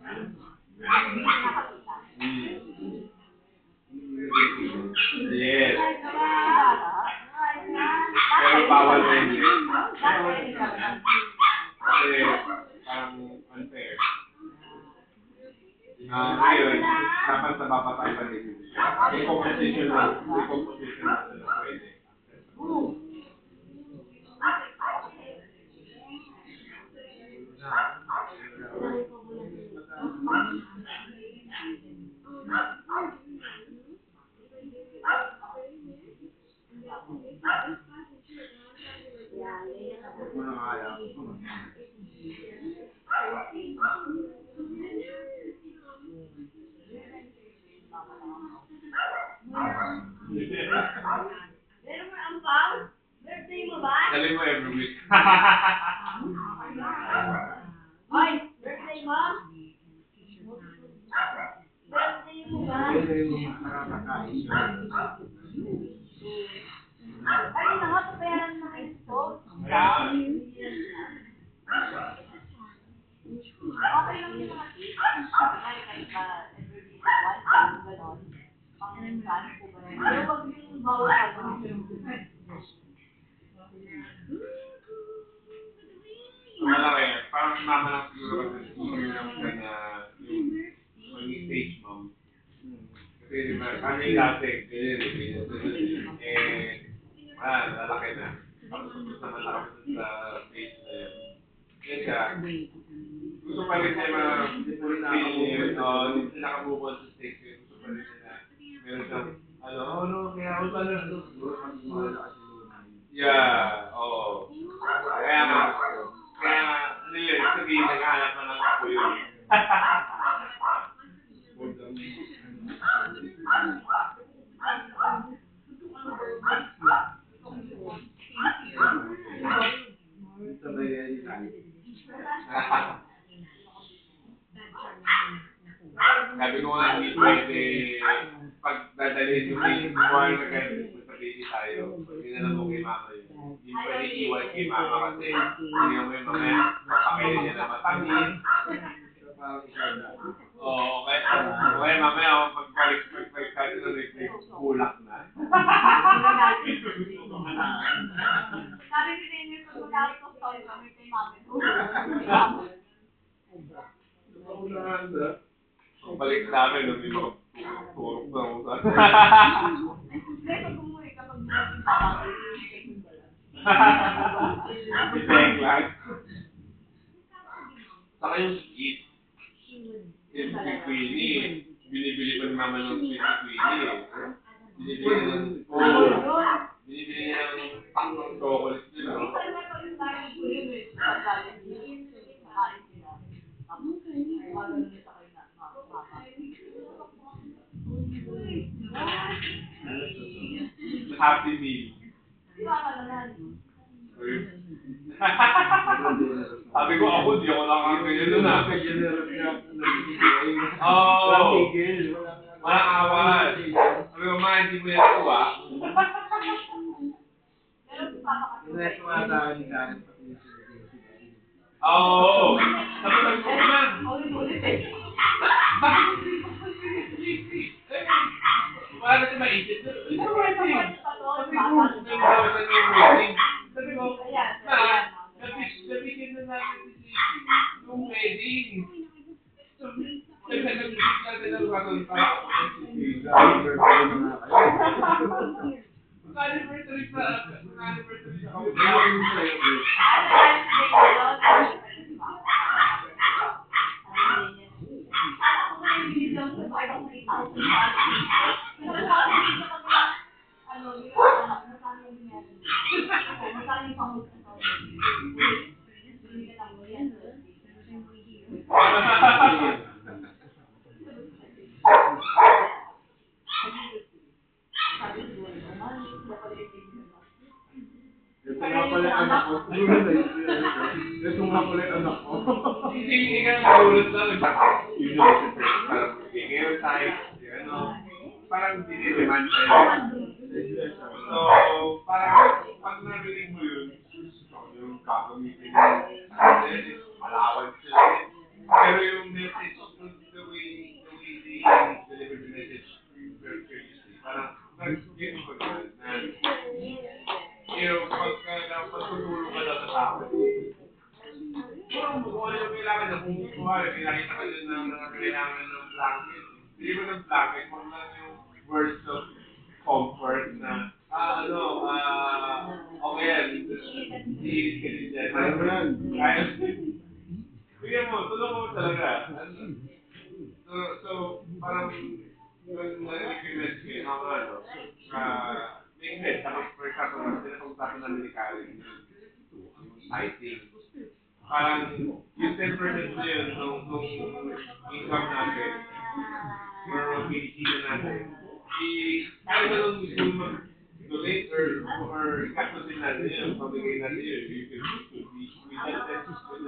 Yes. Pero bawal na yun. Kasi parang unfair. Ngayon, dapat sa papatay pa rin. May composition na sila pwede. Galing mo every week. Ay, birthday mo? Birthday mo ba? Ay, nakapapayaran na kayo ito. Okay lang yung mga tips. Ay, kahit ba, every week, one time, gano'n. Pang-saan po ba? Pero wag yung bawal ka lang. Malaki. Parang mama lang siguro kasi lang siya na yung mag-stage mom. Kasi diba, kami dati, lalaki na. Tapos naman ako sa stage na yun. Kaya siya, gusto pa rin siya hindi sila nakabukod sa stage yun. Gusto pa rin siya na meron siyang, kaya ako pala, yeah, oo. Kaya nga, ano yun, sabihin, naghahanap na lang ako yun. Sabi ko nga, hindi pwede pag dadalhin yung baby before nagka-baby tayo. Hindi na lang mo kay mama yun. Hindi pwede iwan kay mama kasi hindi mo yung mamaya papakainin niya na matamis. Oo, okay. Okay, mamaya ako pagbalik tayo na kulak na. Sabi ni Daniel, kung magalit ko story kami kay mami. Balik sa amin, may mga turok na ako sa Hindi, pag umuwi ka, pag umuwi ka, Iseng lang. Saka yung sweet. Yung si Queenie, binibili pa ni mama ng sweet si Queenie eh. Binibili niya ng pack ng chocolate nila. Happy Meal. Sabi ko ako, di ako nakakagaya nun ah. Oo. Walang awan. Sabi ko, ma, hindi mo yan ito ah. Oo. Sabi ko, man. Bakit mo wala na siya maisip. Ito wedding. Sabi ko, nabigyan na natin si Gigi yung wedding. Sabi na, nag-isip natin ang bagon para ako ng Gigi. Mag-anniversary pa. Mag-anniversary sa ako. Ito nga pala anak ko. Ito nga pala anak ko. Hindi ka naulot lang. Yun yung parang bigay tayo. Parang diniliman sa'yo. So, parang pag narinig mo yun, yung kakamitin mo, malawan sila. Pero yung message pinakita ko din ng mga kailangan ng blanket. Hindi mo ng blanket, kung lang yung words of comfort na, okay yan, iinit ka din dyan. Kaya mo yan. Kaya, bigyan mo, tulong mo talaga. So, parang, yung nag-equipment kayo, make sense. Tapos, for example, pinapag-usapan namin ni Karen, yung sighting. Parang, yung 10% na yun, nung income natin, or kinikita natin, kahit na nung gusto mo mag-donate or gastusin natin yun, pamigay natin yun, you can be with the 10%,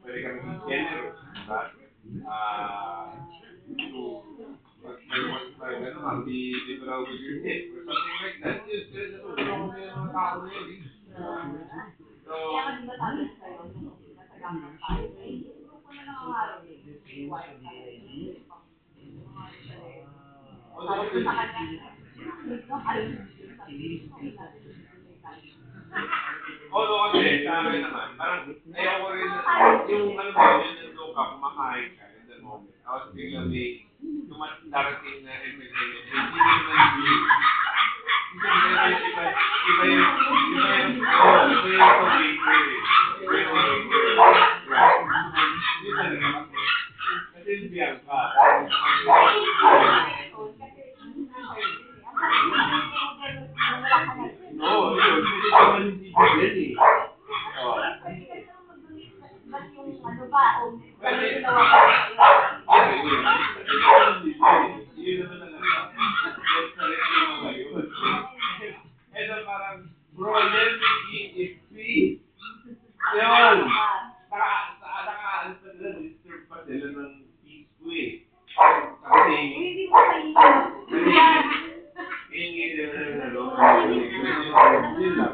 pwede kami generous, diba? Be liberal with your tip or something like that. Just natutulong mo yung mga tao na yun. So, kaya ka diba sabi ko sa'yo, nung nasagamit tayo, yung ko na nangangarap may wife tayo. Sabi ko sa kanya, kasi sa akin naman, parang ayoko rin, yung ano ba yun, yung nandun ka, kumakain ka in the moment. Tapos biglang may darating na entertainment. Hindi naman yung iba yung kasi biyang ka. No, yun. Hindi naman yung bibigyan eh. Ba't yung ano ba, o ano yung ginawa ko yun naman talaga. Yes, correct naman ngayon. Ito parang, bro, let me eat it free. Yun. Ano pa nila, disturb pa sila ng peace ko eh. Kasi, hindi mo kainin. hingi sila ng ano. Yun lang.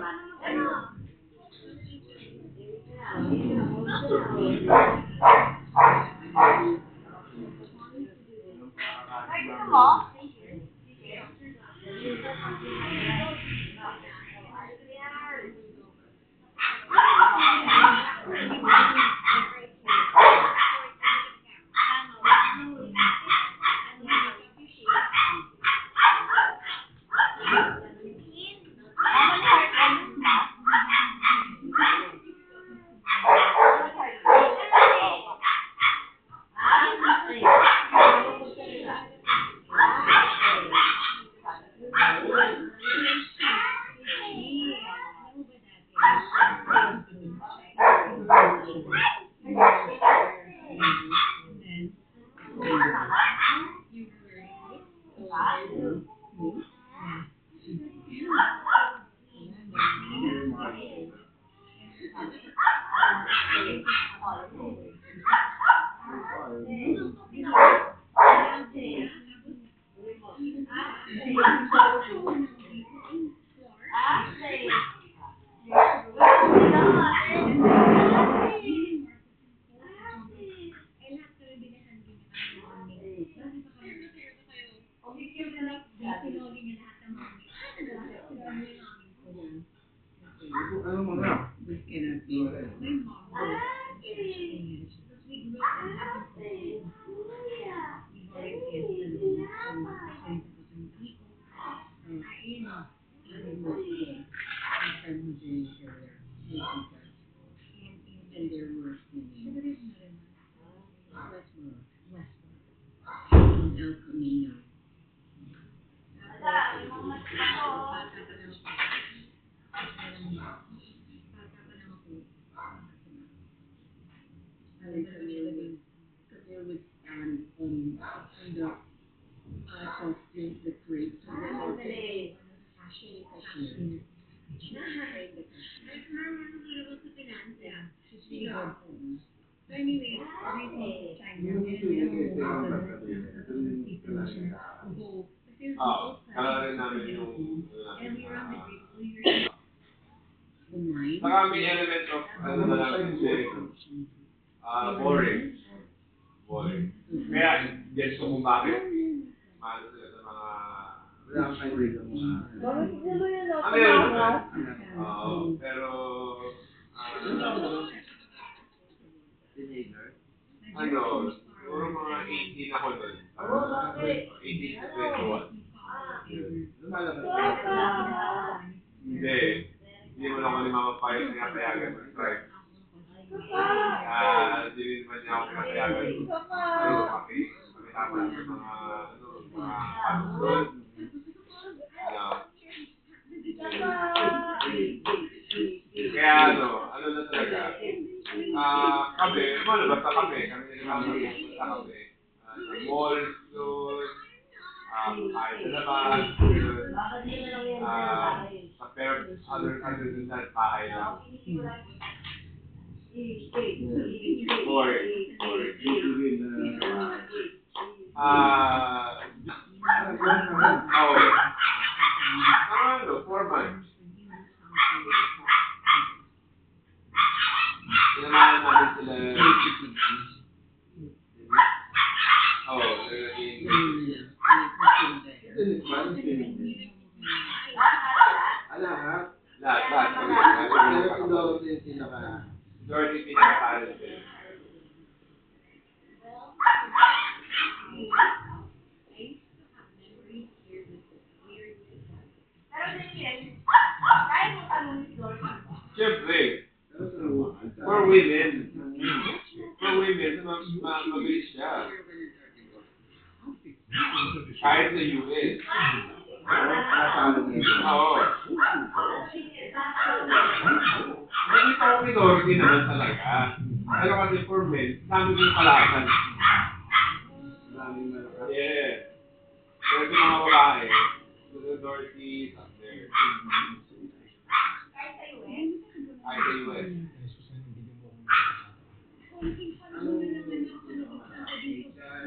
Ano mo na? Kalarin namin yung saka may element of ano na lang kasi boring. Kaya guess ko kung bakit mahal sila sa mga ano yun naman. Pero ano, siguro mga 18 ako doon. 18 to 21. Lumalabas So, ka. Hindi. Hindi mo lang ako ni Mama Payo pinapayagan mag-drive. Hindi rin naman niya ako pinapayagan. Ano, pakitapan ng mga, ano, mga panusun. Kaya ano na talaga. Kami, lumalabas na kami. Kami nagkakaroon sa kami. Sa malls doon. Kahit sa labas. Pero other than that, bahay lang. Boring. Oh. 4 months. Sinamahan namin sila. Lahat. Dorothy pinaka-talented. Pero Daniel, kaya mo tanong si Dorothy. Siyempre, for women, mabilis siya. Kahit sa US. Oo. Nakita ko kay Dorothy naman talaga. Pero kasi for men, dami yung kalasan. Yeah. Pero sa mga babae, Dorothy is up there. Kahit sa US. Kahit sa US.